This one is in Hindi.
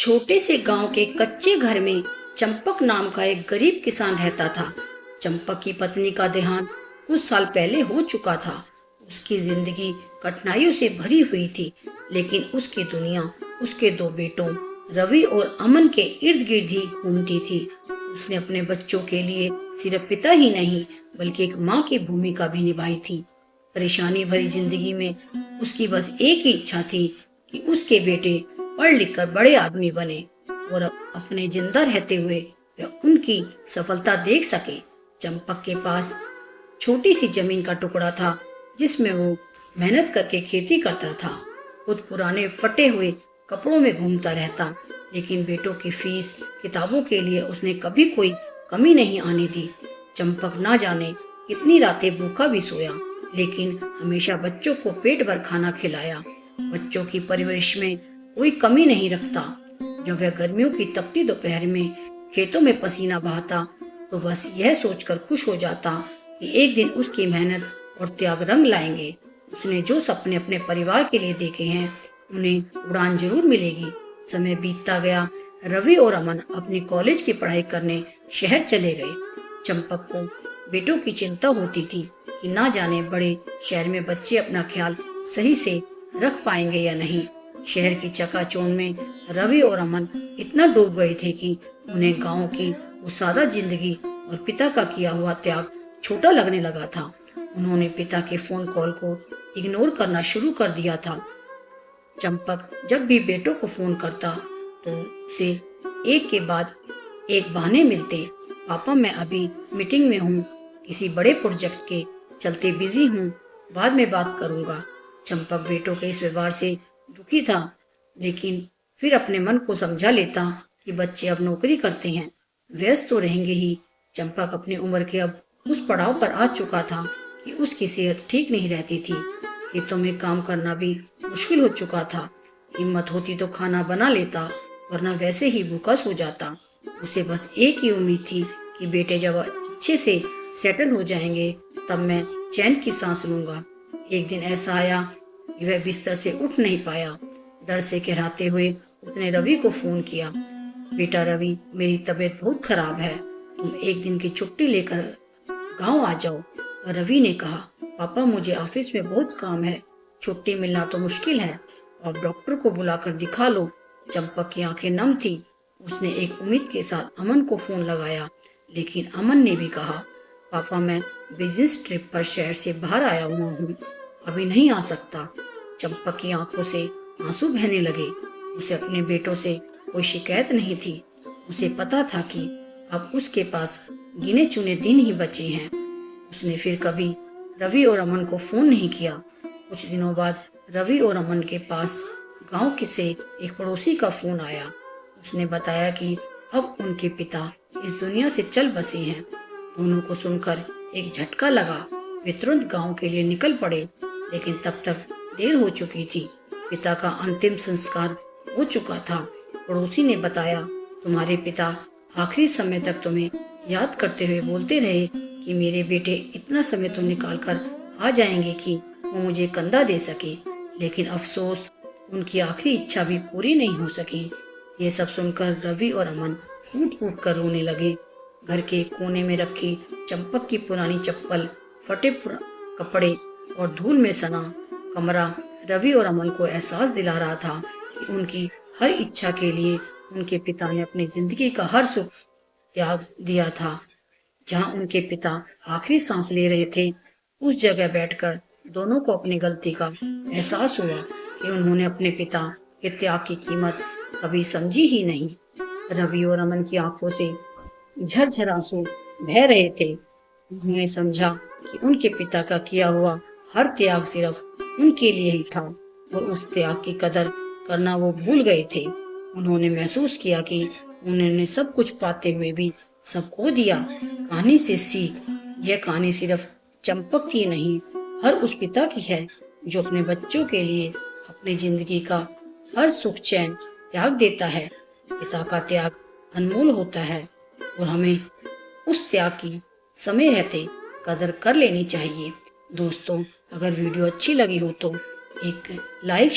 छोटे से गांव के कच्चे घर में चंपक नाम का एक गरीब किसान रहता था। चंपक की पत्नी का देहांत कुछ साल पहले हो चुका था। उसकी जिंदगी कठिनाइयों से भरी हुई थी, लेकिन उसकी दुनिया उसके दो बेटों रवि और अमन के इर्द गिर्द ही घूमती थी। उसने अपने बच्चों के लिए सिर्फ पिता ही नहीं बल्कि एक माँ की भूमिका भी निभाई थी। परेशानी भरी जिंदगी में उसकी बस एक ही इच्छा थी कि उसके बेटे पढ़ लिख कर बड़े आदमी बने और अपने जिंदा रहते हुए वह उनकी सफलता देख सके। चंपक के पास छोटी सी जमीन का टुकड़ा था जिसमें वो मेहनत करके खेती करता था। खुद पुराने फटे हुए कपड़ों में घूमता रहता, लेकिन बेटों की फीस किताबों के लिए उसने कभी कोई कमी नहीं आने दी। चंपक ना जाने कितनी रातें भूखा भी सोया, लेकिन हमेशा बच्चों को पेट भर खाना खिलाया। बच्चों की परवरिश में कोई कमी नहीं रखता। जब वह गर्मियों की तपती दोपहर में खेतों में पसीना बहाता तो बस यह सोचकर खुश हो जाता कि एक दिन उसकी मेहनत और त्याग रंग लाएंगे। उसने जो सपने अपने परिवार के लिए देखे हैं उन्हें उड़ान जरूर मिलेगी। समय बीतता गया। रवि और अमन अपनी कॉलेज की पढ़ाई करने शहर चले गए। चंपक को बेटों की चिंता होती थी कि ना जाने बड़े शहर में बच्चे अपना ख्याल सही से रख पाएंगे या नहीं। शहर की चकाचौंध में रवि और अमन इतना डूब गए थे कि उन्हें गांव की वो सादा जिंदगी और पिता का किया हुआ त्याग छोटा लगने लगा था। उन्होंने पिता के फोन कॉल को इग्नोर करना शुरू कर दिया था। चंपक जब भी बेटों को फोन करता तो उसे एक के बाद एक बहाने मिलते। पापा, मैं अभी मीटिंग में हूँ, किसी बड़े प्रोजेक्ट के चलते बिजी हूँ, बाद में बात करूंगा। चंपक बेटों के इस व्यवहार से दुखी था, लेकिन फिर अपने मन को समझा लेता कि बच्चे अब नौकरी करते हैं, व्यस्त तो रहेंगे ही। चंपक अपनी उम्र के अब उस पड़ाव पर आ चुका था कि उसकी सेहत ठीक नहीं रहती थी। खेतों में काम करना भी मुश्किल हो चुका था। हिम्मत होती तो खाना बना लेता, वरना वैसे ही भूखा सो जाता। उसे बस एक ही उम्मीद थी कि बेटे जब अच्छे से सेटल हो जाएंगे तब मैं चैन की सांस लूंगा। एक दिन ऐसा आया कि वह बिस्तर से उठ नहीं पाया। दर्द से कहराते हुए उसने रवि को फोन किया। बेटा रवि, मेरी तबीयत बहुत खराब है, तुम एक दिन की छुट्टी लेकर गांव आ जाओ। रवि ने कहा, पापा मुझे ऑफिस में बहुत काम है, छुट्टी मिलना तो मुश्किल है, आप डॉक्टर को बुलाकर दिखा लो। चंपक की आंखें नम थी। उसने एक उम्मीद के साथ अमन को फोन लगाया, लेकिन अमन ने भी कहा, पापा मैं बिजनेस ट्रिप पर शहर से बाहर आया हुआ हूँ, अभी नहीं आ सकता। चंपक की आंखों से आंसू बहने लगे। उसे अपने बेटों से कोई शिकायत नहीं थी। उसे पता था कि अब उसके पास गिने चुने दिन ही बचे हैं। उसने फिर कभी रवि और अमन को फोन नहीं किया। कुछ दिनों बाद रवि और अमन के पास गांव से एक पड़ोसी का फोन आया। उसने बताया कि अब उनके पिता इस दुनिया से चल बसे हैं। दोनों को सुनकर एक झटका लगा। वे तुरंत गांव के लिए निकल पड़े, लेकिन तब तक देर हो चुकी थी। पिता का अंतिम संस्कार हो चुका था। पड़ोसी ने बताया, तुम्हारे पिता आखिरी समय तक तुम्हें याद करते हुए बोलते रहे कि मेरे बेटे इतना समय तो निकाल कर आ जाएंगे कि वो मुझे कंधा दे सके, लेकिन अफसोस उनकी आखिरी इच्छा भी पूरी नहीं हो सकी। ये सब सुनकर रवि और अमन फूट फूट कर रोने लगे। घर के कोने में रखी चंपक की पुरानी चप्पल, फटे कपड़े और धूल में सना कमरा रवि और अमन को एहसास दिला रहा था कि उनकी हर इच्छा के लिए उनके पिता ने अपनी जिंदगी का हर सुख त्याग दिया था। जहां उनके पिता आखिरी सांस ले रहे थे, उस जगह बैठकर दोनों को अपनी गलती का एहसास हुआ कि उन्होंने अपने पिता के त्याग की कीमत कभी समझी ही नहीं। रवि और अमन की आंखों से झरझर आंसू बह रहे थे। उन्होंने समझा कि उनके पिता का किया हुआ हर त्याग सिर्फ उनके लिए ही था और उस त्याग की कदर करना वो भूल गए थे। उन्होंने महसूस किया कि उन्होंने सब कुछ पाते हुए भी सब खो दिया। कहानी से सीख, यह कहानी सिर्फ चंपक की नहीं, हर उस पिता की है जो अपने बच्चों के लिए अपनी जिंदगी का हर सुख चैन त्याग देता है। पिता का त्याग अनमोल होता है और हमें उस त्याग की समय रहते कदर कर लेनी चाहिए। दोस्तों, अगर वीडियो अच्छी लगी हो तो एक लाइक